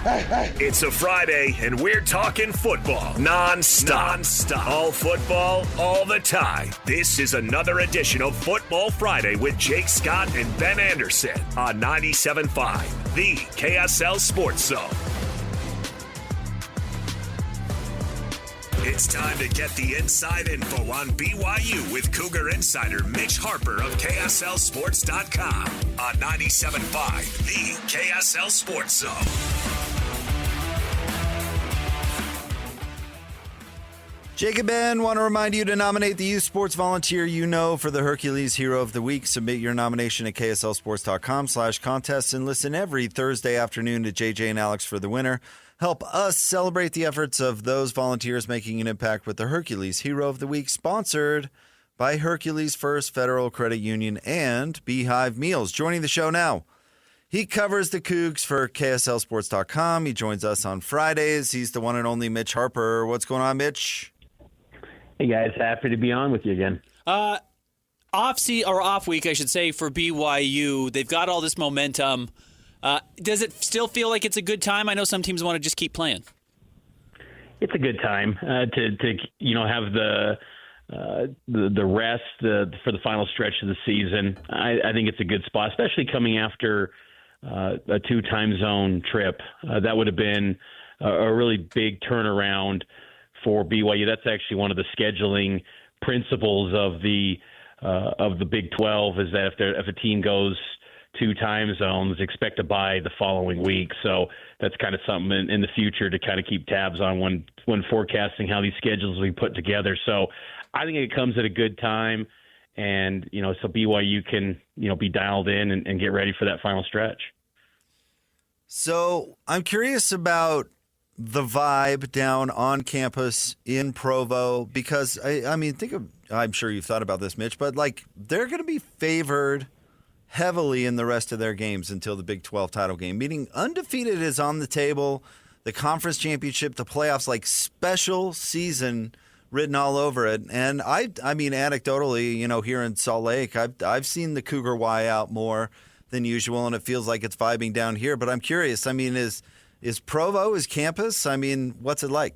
It's a Friday, and we're talking football non-stop. All football, all the time. This is another edition of Football Friday with Jake Scott and Ben Anderson on 97.5, the KSL Sports Zone. It's time to get the inside info on BYU with Cougar Insider Mitch Harper of KSLSports.com on 97.5, the KSL Sports Zone. Jake and Ben want to remind you to nominate the youth sports volunteer you know for the Hercules Hero of the Week. Submit your nomination at KSLSports.com/contest and listen every Thursday afternoon to JJ and Alex for the winner. Help us celebrate the efforts of those volunteers making an impact with the Hercules Hero of the Week, sponsored by Hercules First Federal Credit Union and Beehive Meals. Joining the show now, he covers the Cougs for KSLSports.com. He joins us on Fridays. He's the one and only Mitch Harper. What's going on, Mitch? Hey, guys. Happy to be on with you again. Off week, I should say, for BYU. They've got all this momentum. Does it still feel like it's a good time? I know some teams want to just keep playing. It's a good time to have the rest for the final stretch of the season. I think it's a good spot, especially coming after a 2 time zone trip. That would have been a really big turnaround for BYU. That's actually one of the scheduling principles of the Big 12 is that if a team goes 2 time zones, expect to bye the following week. So that's kind of something in the future to kind of keep tabs on when forecasting how these schedules will be put together. So I think it comes at a good time, and so BYU can be dialed in and get ready for that final stretch. So I'm curious about the vibe down on campus in Provo, because I'm sure you've thought about this, Mitch, but they're going to be favored heavily in the rest of their games until the Big 12 title game, meaning undefeated is on the table, the conference championship, the playoffs, special season written all over it. And I mean, anecdotally, here in Salt Lake, I've seen the Cougar Y out more than usual, and it feels like it's vibing down here. But I'm curious, is Provo, is campus, what's it like?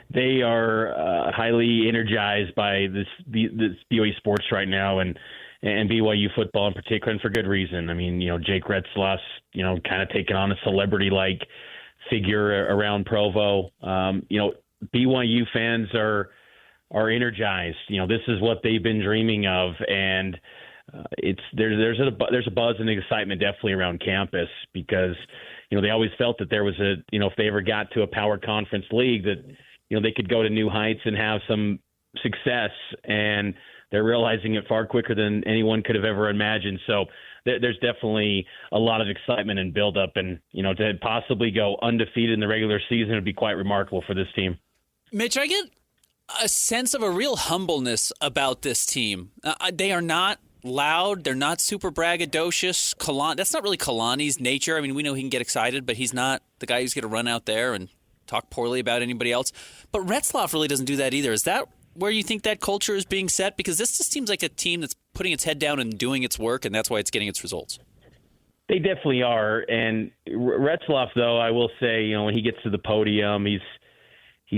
They are highly energized by this BYU sports right now, and BYU football in particular, and for good reason. Jake Retzloff's, kind of taken on a celebrity-like figure around Provo. BYU fans are energized. This is what they've been dreaming of, and there's a buzz and excitement definitely around campus, because they always felt that there was if they ever got to a power conference league, that they could go to new heights and have some success, and they're realizing it far quicker than anyone could have ever imagined. So there's definitely a lot of excitement and buildup, and to possibly go undefeated in the regular season would be quite remarkable for this team. Mitch, I get a sense of a real humbleness about this team. They are not loud. They're not super braggadocious. That's not really Kalani's nature. We know he can get excited, but he's not the guy who's going to run out there and talk poorly about anybody else. But Retzloff really doesn't do that either. Is that where you think that culture is being set? Because this just seems like a team that's putting its head down and doing its work, and that's why it's getting its results. They definitely are. And Retzloff, though, I will say, when he gets to the podium, he's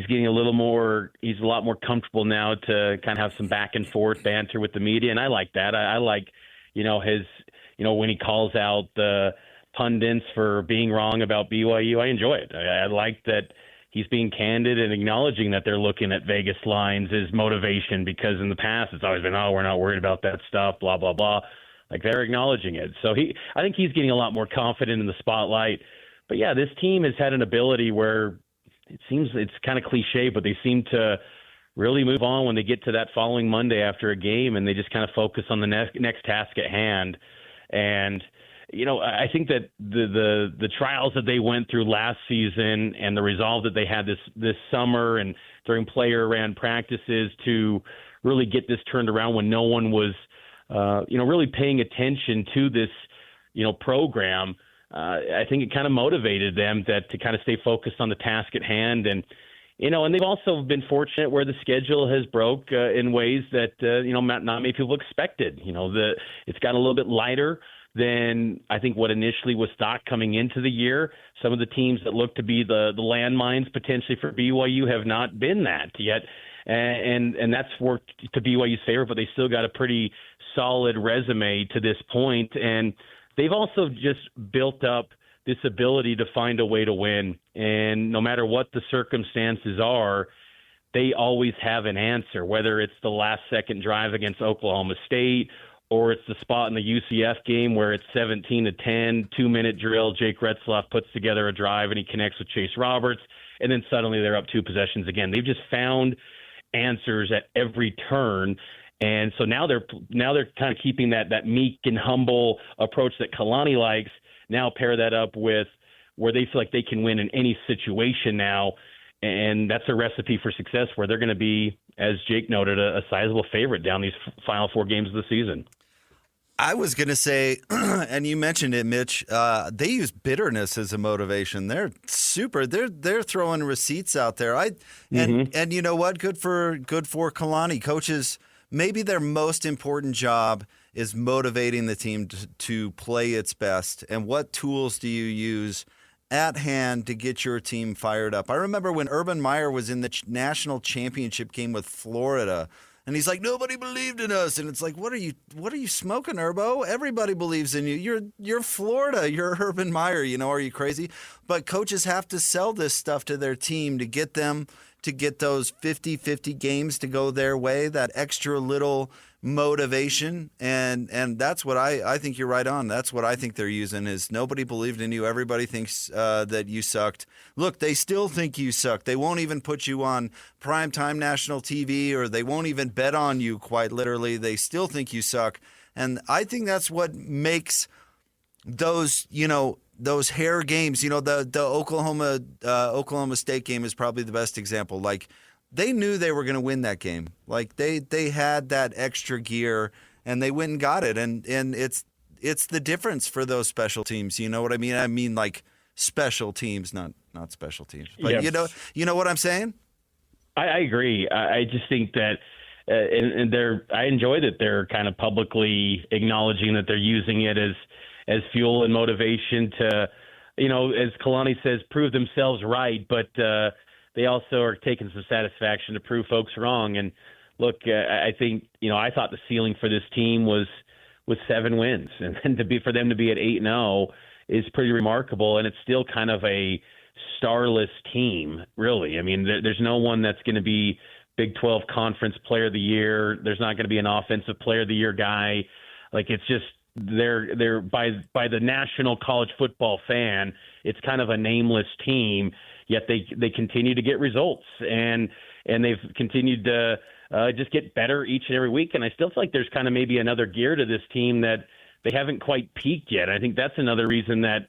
getting a lot more comfortable now to kind of have some back and forth banter with the media, and I like that. I like, his, when he calls out the pundits for being wrong about BYU, I enjoy it. I like that he's being candid and acknowledging that they're looking at Vegas lines as motivation, because in the past it's always been, we're not worried about that stuff, blah, blah, blah. They're acknowledging it. So I think he's getting a lot more confident in the spotlight. But yeah, this team has had an ability where it seems, it's kind of cliche, but they seem to really move on when they get to that following Monday after a game, and they just kind of focus on the next task at hand. And I think that the trials that they went through last season and the resolve that they had this summer and during player-ran practices to really get this turned around when no one was, really paying attention to this, program. I think it kind of motivated them to kind of stay focused on the task at hand. And they've also been fortunate where the schedule has broke in ways that, not many people expected. It's got a little bit lighter than I think what initially was thought coming into the year. Some of the teams that look to be the landmines potentially for BYU have not been that yet. And that's worked to BYU's favor, but they still got a pretty solid resume to this point. And they've also just built up this ability to find a way to win. And no matter what the circumstances are, they always have an answer, whether it's the last-second drive against Oklahoma State or it's the spot in the UCF game where it's 17-10, 2-minute drill. Jake Retzloff puts together a drive and he connects with Chase Roberts, and then suddenly they're up 2 possessions again. They've just found answers at every turn. And so now they're kind of keeping that meek and humble approach that Kalani likes. Now pair that up with where they feel like they can win in any situation now. And that's a recipe for success where they're going to be, as Jake noted, a sizable favorite down these final 4 games of the season. I was going to say, and you mentioned it, Mitch, they use bitterness as a motivation. They're super. They're throwing receipts out there. And you know what? Good for Kalani. Coaches, maybe their most important job is motivating the team to play its best. And what tools do you use at hand to get your team fired up? I remember when Urban Meyer was in the national championship game with Florida, and he's like, nobody believed in us. And it's like, what are you smoking, Urbo? Everybody believes in you. You're Florida. You're Urban Meyer. Are you crazy? But coaches have to sell this stuff to their team to get them to get those 50-50 games to go their way, that extra little motivation. And that's what I think you're right on. That's what I think they're using is nobody believed in you. Everybody thinks that you sucked. Look, they still think you suck. They won't even put you on primetime national TV, or they won't even bet on you, quite literally. They still think you suck. And I think that's what makes those hair games, the Oklahoma State game is probably the best example. Like, they knew they were going to win that game. Like, they had that extra gear, and they went and got it. And it's the difference for those special teams. You know what I mean? I mean, like, special teams, not special teams. But yep. You know what I'm saying? I agree. I just think that, and I enjoy that they're kind of publicly acknowledging that they're using it as fuel and motivation to, as Kalani says, prove themselves right. But they also are taking some satisfaction to prove folks wrong. And look, I think, I thought the ceiling for this team was 7 wins, and then for them to be at 8-0 is pretty remarkable. And it's still kind of a starless team, really. I mean, there's no one that's going to be Big 12 Conference Player of the Year. There's not going to be an Offensive Player of the Year guy. Like, it's just they're by the national college football fan, it's kind of a nameless team. Yet they continue to get results, and they've continued to just get better each and every week. And I still feel like there's kind of maybe another gear to this team that they haven't quite peaked yet. I think that's another reason that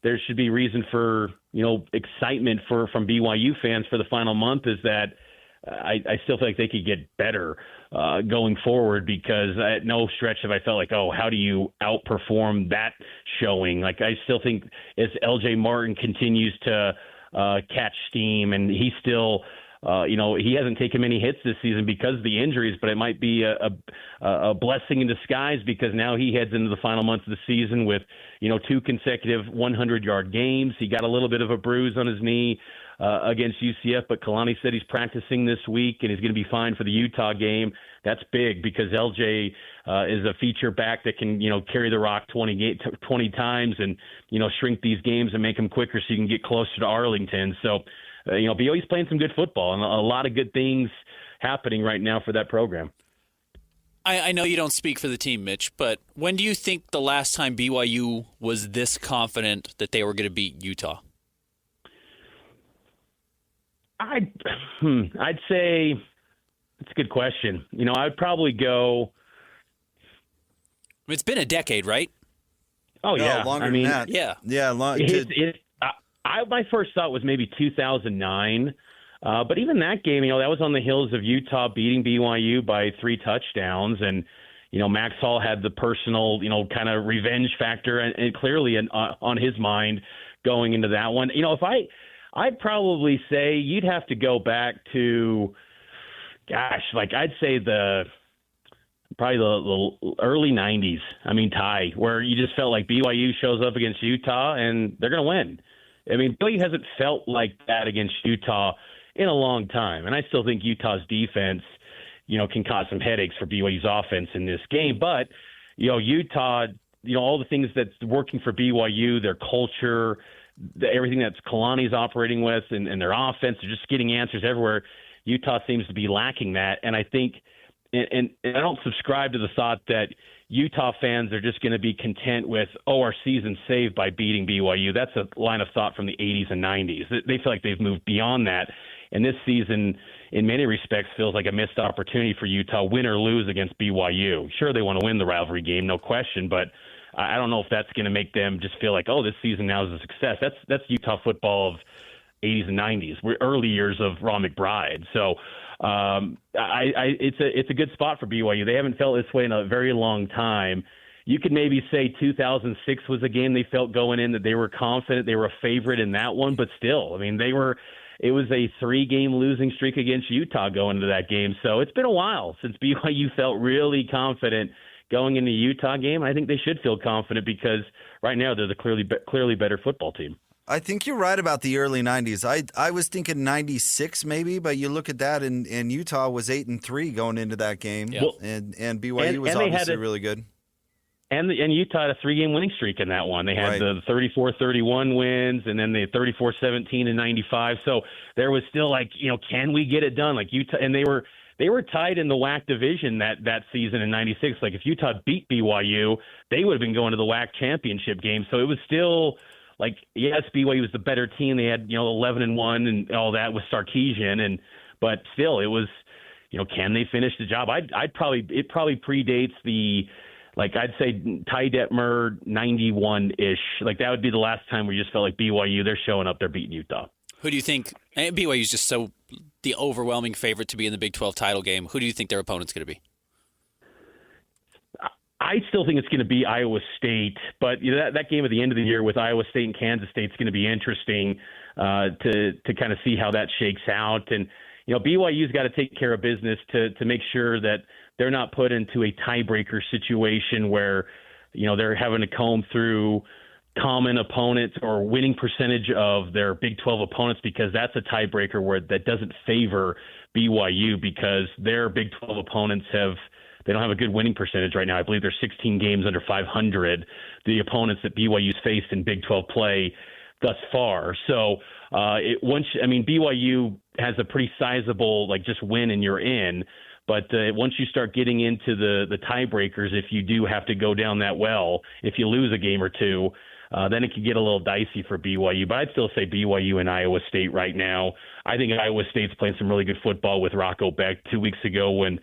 there should be reason for excitement from BYU fans for the final month is that I still feel like they could get better going forward, because at no stretch have I felt like, how do you outperform that showing? Like, I still think as LJ Martin continues to catch steam, and he still, he hasn't taken many hits this season because of the injuries, but it might be a blessing in disguise, because now he heads into the final months of the season with, 2 consecutive 100-yard games. He got a little bit of a bruise on his knee against UCF, but Kalani said he's practicing this week and he's going to be fine for the Utah game. That's big, because LJ is a feature back that can, carry the rock 20 times and, shrink these games and make them quicker so you can get closer to Arlington. So, BYU's playing some good football, and a lot of good things happening right now for that program. I know you don't speak for the team, Mitch, but when do you think the last time BYU was this confident that they were going to beat Utah? I'd say it's a good question. I'd probably go. It's been a decade, right? Oh, yeah. Longer than that. Yeah. Yeah. My first thought was maybe 2009. But even that game, that was on the heels of Utah beating BYU by 3 touchdowns. And, Max Hall had the personal, kind of revenge factor and clearly on his mind going into that one. I'd probably say you'd have to go back to, I'd say probably the early 90s. I mean, tie, where you just felt like BYU shows up against Utah and they're going to win. I mean, BYU hasn't felt like that against Utah in a long time. And I still think Utah's defense, can cause some headaches for BYU's offense in this game. But, Utah, all the things that's working for BYU, their culture, everything that's Kalani's operating with and their offense, they're just getting answers everywhere. Utah seems to be lacking that. And I think, and I don't subscribe to the thought that Utah fans are just going to be content with, our season's saved by beating BYU. That's a line of thought from the 80s and 90s. They feel like they've moved beyond that. And this season, in many respects, feels like a missed opportunity for Utah, win or lose against BYU. Sure, they want to win the rivalry game, no question, but I don't know if that's going to make them just feel like, this season now is a success. That's Utah football of 80s and 90s. We're early years of Ron McBride. So it's a good spot for BYU. They haven't felt this way in a very long time. You could maybe say 2006 was a game they felt going in that they were confident they were a favorite in that one, but still, I mean, it was a 3-game losing streak against Utah going into that game. So it's been a while since BYU felt really confident going into the Utah game. I think they should feel confident because right now they're the clearly better football team. I think you're right about the early 90s. I was thinking 96 maybe, but you look at that and Utah was 8-3 going into that game. Yeah. And BYU was obviously really good. And Utah had a 3-game winning streak in that one. They had the 34-31 wins, and then the 34-17 and 95. So there was still can we get it done? Like Utah, and they were tied in the WAC division that season in 96. Like if Utah beat BYU, they would have been going to the WAC championship game. So it was still yes, BYU was the better team. They had 11-1 and all that with Sarkisian, but still it was can they finish the job? It probably predates the. I'd say Ty Detmer 91-ish. That would be the last time we just felt like BYU, they're showing up, they're beating Utah. Who do you think? BYU is just so the overwhelming favorite to be in the Big 12 title game. Who do you think their opponent's going to be? I still think it's going to be Iowa State, but that game at the end of the year with Iowa State and Kansas State is going to be interesting to kind of see how that shakes out. And BYU's got to take care of business to make sure that they're not put into a tiebreaker situation where, they're having to comb through common opponents or winning percentage of their Big 12 opponents, because that's a tiebreaker that doesn't favor BYU because their Big 12 opponents they don't have a good winning percentage right now. I believe they're 16 games under 500, the opponents that BYU's faced in Big 12 play thus far. So BYU has a pretty sizable just win and you're in. But once you start getting into the tiebreakers, if you do have to go down that well, if you lose a game or two, then it could get a little dicey for BYU. But I'd still say BYU and Iowa State right now. I think Iowa State's playing some really good football with Rocco Beck 2 weeks ago when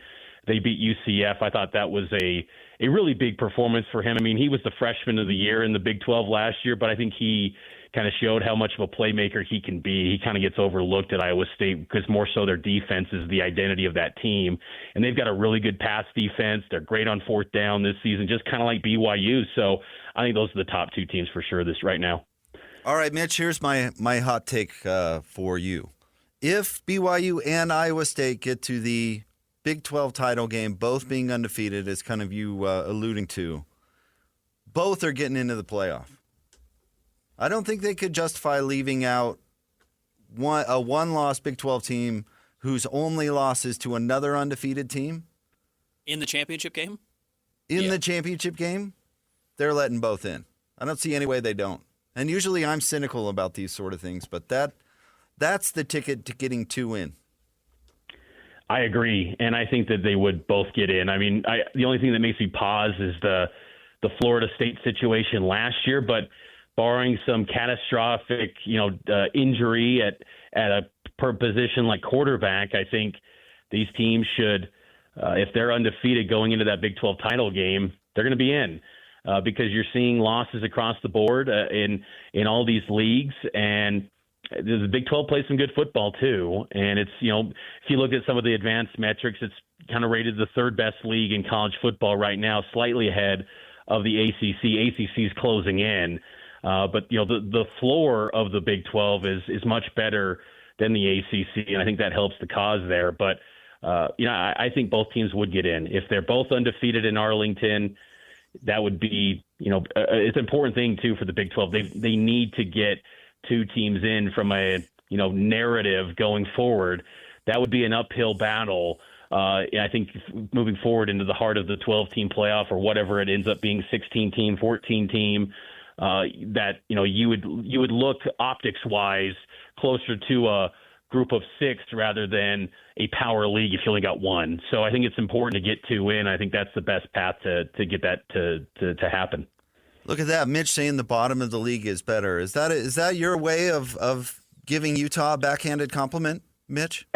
they beat UCF. I thought that was a really big performance for him. I mean, he was the freshman of the year in the Big 12 last year, but I think he kind of showed how much of a playmaker he can be. He kind of gets overlooked at Iowa State because more so their defense is the identity of that team. And they've got a really good pass defense. They're great on fourth down this season, just kind of like BYU. So I think those are the top two teams for sure right now. All right, Mitch, here's my hot take for you. If BYU and Iowa State get to the Big 12 title game, both being undefeated, as kind of you alluding to, both are getting into the playoff. I don't think they could justify leaving out a one-loss Big 12 team whose only loss is to another undefeated team. In the championship game? In the championship game, they're letting both in. I don't see any way they don't. And usually I'm cynical about these sort of things, but that's the ticket to getting two in. I agree, and I think that they would both get in. I mean, the only thing that makes me pause is the Florida State situation last year, but barring some catastrophic, injury at a position like quarterback, I think these teams should, if they're undefeated going into that Big 12 title game, they're going to be in because you're seeing losses across the board in all these leagues, and the Big 12 plays some good football too. And it's, if you look at some of the advanced metrics, it's kind of rated the third best league in college football right now, slightly ahead of the ACC. ACC is closing in. But the floor of the Big 12 is much better than the ACC, and I think that helps the cause there. But I think both teams would get in. If they're both undefeated in Arlington, that would be, it's an important thing, too, for the Big 12. They need to get two teams in from a, narrative going forward. That would be an uphill battle. I think moving forward into the heart of the 12-team playoff or whatever it ends up being, 16-team, 14-team, that, you would look optics-wise closer to a group of six rather than a power league if you only got one. So I think it's important to get two in. I think that's the best path to get that to happen. Look at that. Mitch saying the bottom of the league is better. Is that your way of giving Utah a backhanded compliment, Mitch?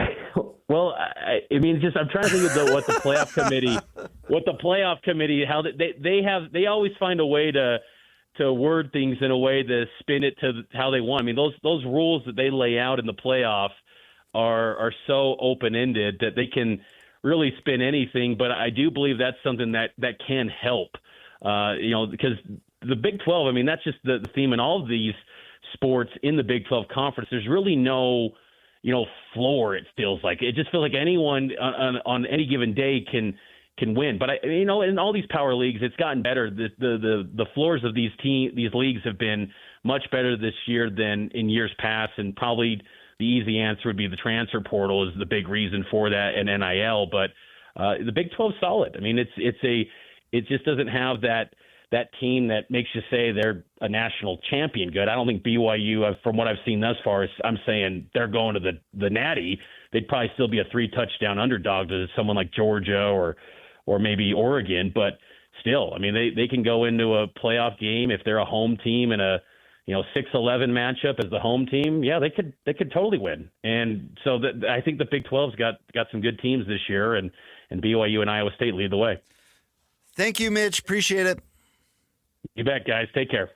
Well, I'm trying to think of what the playoff committee, how they always find a way to word things in a way to spin it to how they want. I mean, those rules that they lay out in the playoff are so open-ended that they can really spin anything. But I do believe that's something that can help, because the Big 12, I mean, that's just the theme in all of these sports in the Big 12 conference. There's really no, floor, it feels like. It just feels like anyone on any given day can win. But in all these power leagues, it's gotten better. The floors of these leagues have been much better this year than in years past, and probably the easy answer would be the transfer portal is the big reason for that, and NIL. But the Big 12 is solid. I mean, it just doesn't have that team that makes you say they're a national champion good. I don't think BYU, from what I've seen thus far, I'm saying they're going to the Natty. They'd probably still be a 3-touchdown underdog to someone like Georgia or maybe Oregon, but still, I mean, they can go into a playoff game if they're a home team in a 6-11 matchup as the home team. Yeah, they could totally win. And so I think the Big 12's got some good teams this year, and BYU and Iowa State lead the way. Thank you, Mitch. Appreciate it. You bet, guys. Take care.